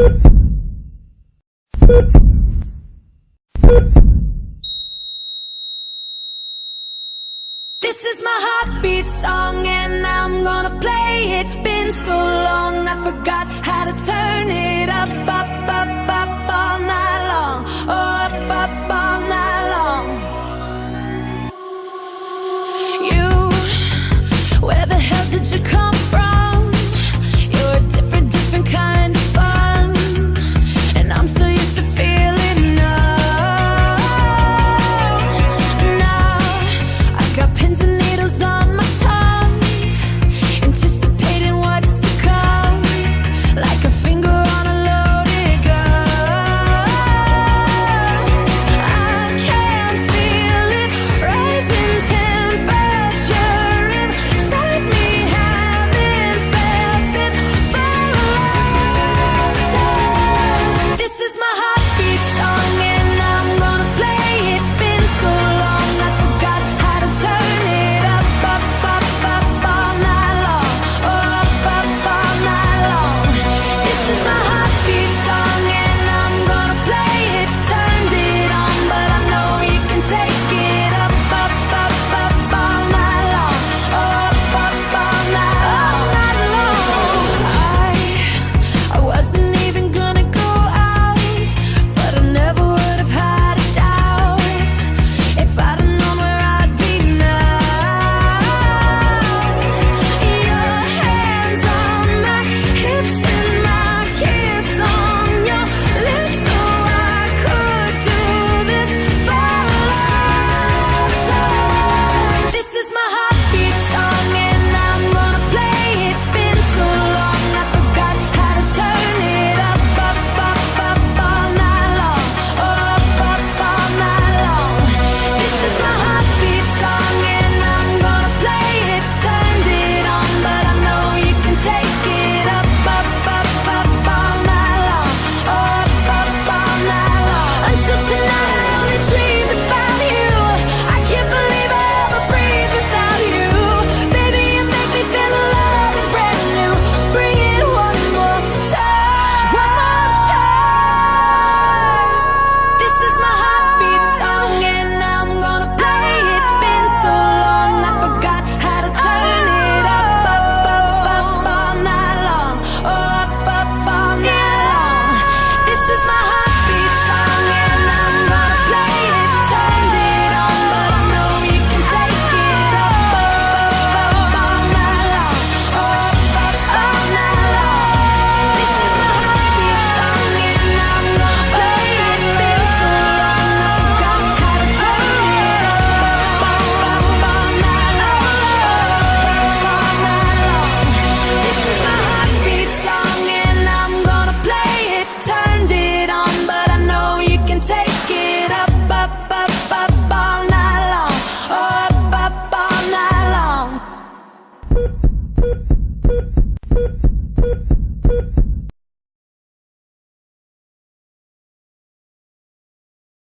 This is my heartbeat song and I'm gonna play it. Been so long I forgot how to turn it up, up, up, up all night long. Oh, up, up all night long. You, where the hell did you come from? You're a different, different kind of fun. And I'm so used to feeling numb. Now I got pins and needles on my tongue, anticipating what's to come, like a finger on a loaded gun. I can feel it rising temperature inside me, haven't felt it for a long time. This is my heartbeat song and I'm gonna play it. Been so long I forgot how to turn it up, up, up, up all night long. Oh, up, up all night long. This is my heartbeat song and I'm gonna play it. Turned it on, but I know you can take it up, up, up, up all night long. Oh, up, up all night long. I wasn't even gonna go out, but I never would have had a doubt if I'd have known where I'd be now. Your hands on my hips and my kiss on your lips, so I could do this for a long time. This is my heartbeat song and I'm gonna play it. Been so long I forgot how to turn it up, up, up, up all night long. Oh, up, up all night long. This is my heartbeat song and I'm gonna play it. Turned it on, but I know you can take it up, up, up, up all night long. Oh, up all night long. Until tonight I only dream about you. I can't believe I ever breathe without you. Baby, you make me feel alive and brand new. Bring it one more time. One more time. This is my heartbeat song and I'm gonna play it. Been so long I forgot how to turn it up, up, up, up all night long. Oh, up, up all night long. This is my heartbeat song and I'm gonna play it. Turned it on, but I know you can take it up, up, up all night long. Oh, up all night long. This is my heartbeat song and I'm gonna play it. Been so long I forgot how to turn it up, up, up all night long. Up all night long. This is my heartbeat song and I'm gonna play it. Turned it on, but I know you can take it up, up, up all night long. Up, up all night long.